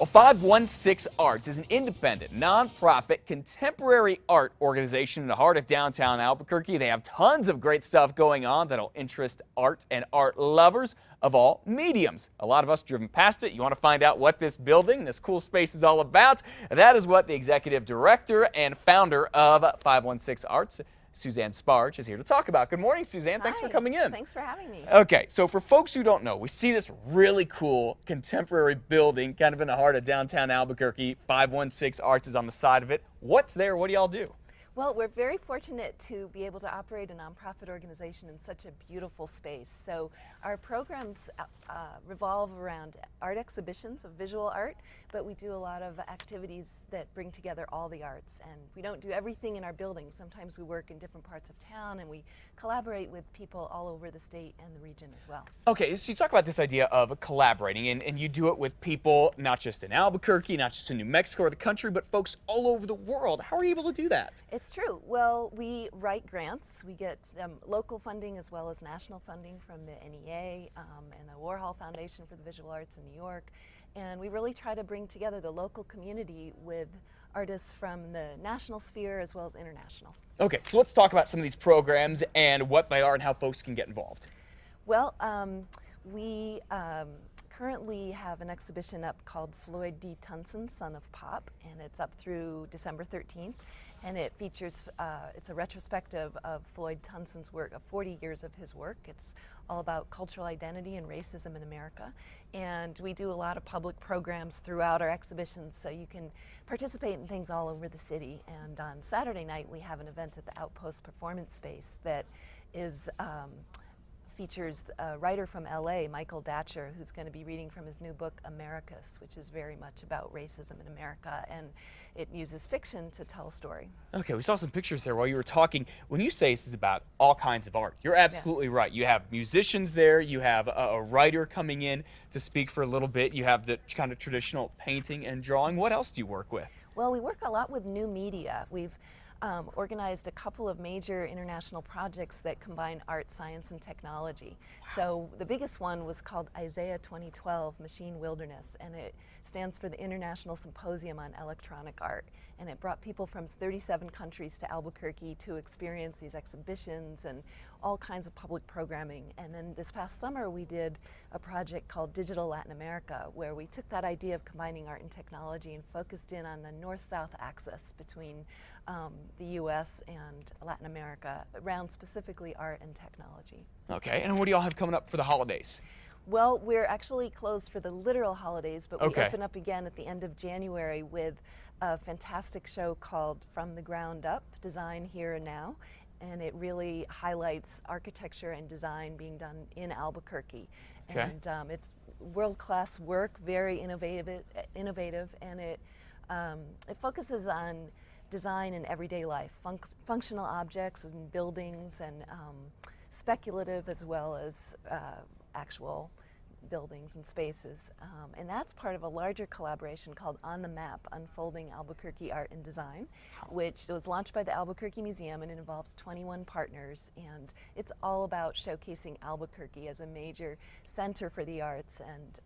Well, 516 Arts is an independent, nonprofit, contemporary art organization in the heart of downtown Albuquerque. They have tons of great stuff going on that'll interest art and art lovers of all mediums. A lot of us driven past it. You want to find out what this building, this cool space is all about? That is what the executive director and founder of 516 Arts, Suzanne Sparge, is here to talk about. Good morning, Suzanne. Thanks for coming in. Thanks for having me. Okay, so for folks who don't know, we see this really cool contemporary building kind of in the heart of downtown Albuquerque. 516 Arts is on the side of it. What's there? What do y'all do? Well, we're very fortunate to be able to operate a nonprofit organization in such a beautiful space. So our programs revolve around art exhibitions of visual art, but we do a lot of activities that bring together all the arts. And we don't do everything in our buildings. Sometimes we work in different parts of town, and we collaborate with people all over the state and the region as well. Okay, so you talk about this idea of collaborating, and you do it with people not just in Albuquerque, not just in New Mexico or the country, but folks all over the world. How are you able to do that? It's true. Well, we write grants. We get local funding as well as national funding from the NEA and the Warhol Foundation for the Visual Arts in New York. And we really try to bring together the local community with artists from the national sphere as well as international. Okay, so let's talk about some of these programs and what they are and how folks can get involved. Well, we currently have an exhibition up called Floyd D. Tunson, Son of Pop, and it's up through December 13th. And it features, it's a retrospective of Floyd Tunson's work, of 40 years of his work. It's all about cultural identity and racism in America. And we do a lot of public programs throughout our exhibitions, so you can participate in things all over the city. And on Saturday night, we have an event at the Outpost Performance Space that is features a writer from LA, Michael Datcher, who's going to be reading from his new book, Americus, which is very much about racism in America, and it uses fiction to tell a story. Okay, we saw some pictures there while you were talking. When you say this is about all kinds of art, you're absolutely right. You have musicians there, you have a writer coming in to speak for a little bit, you have the kind of traditional painting and drawing. What else do you work with? Well, we work a lot with new media. We've organized a couple of major international projects that combine art, science, and technology. So the biggest one was called Isaiah 2012 Machine Wilderness, and it stands for the International Symposium on Electronic Art. And it brought people from 37 countries to Albuquerque to experience these exhibitions and all kinds of public programming. And then this past summer we did a project called Digital Latin America, where we took that idea of combining art and technology and focused in on the north-south axis between the U.S. and Latin America, around specifically art and technology. Okay, and what do y'all have coming up for the holidays? Well, we're actually closed for the literal holidays, but we Okay. open up again at the end of January with a fantastic show called From the Ground Up, Design Here and Now. And it really highlights architecture and design being done in Albuquerque. Okay. And it's world-class work, very innovative, and it focuses on design in everyday life, functional objects and buildings, and speculative as well as actual buildings and spaces. And that's part of a larger collaboration called On the Map, Unfolding Albuquerque Art and Design, which was launched by the Albuquerque Museum, and it involves 21 partners. And it's all about showcasing Albuquerque as a major center for the arts and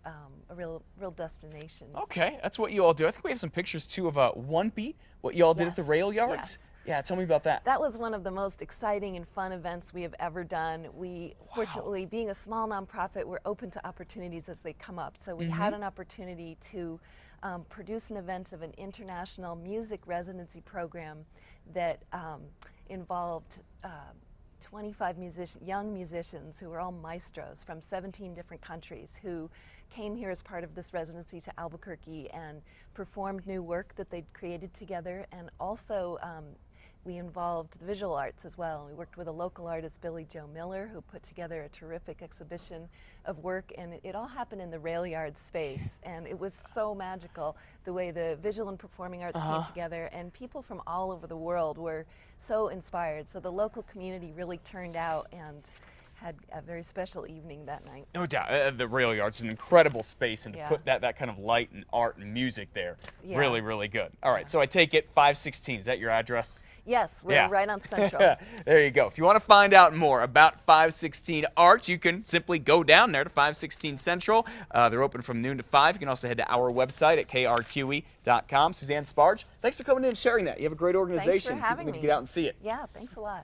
a real destination. Okay, that's what you all do. I think we have some pictures too of One Beat, what you all did at the rail yards. Yes. Yeah, tell me about that. That was one of the most exciting and fun events we have ever done. We, fortunately, being a small nonprofit, we're open to opportunities as they come up. So we had an opportunity to produce an event of an international music residency program that involved 25 young musicians who were all maestros from 17 different countries who came here as part of this residency to Albuquerque and performed new work that they'd created together, and also we involved the visual arts as well. We worked with a local artist, Billy Joe Miller, who put together a terrific exhibition of work, and it all happened in the rail yard space, and it was so magical the way the visual and performing arts came together, and people from all over the world were so inspired. So the local community really turned out, and had a very special evening that night. No doubt. The rail yard's an incredible space, and to Yeah. put that kind of light and art and music there, Yeah. really, really good. All right, so I take it 516. Is that your address? Yes, we're Yeah. right on Central. There you go. If you want to find out more about 516 Art, you can simply go down there to 516 Central. They're open from noon to 5. You can also head to our website at krqe.com. Suzanne Sparge, thanks for coming in and sharing that. You have a great organization. Thanks for having People need me. to get out and see it. Yeah, thanks a lot.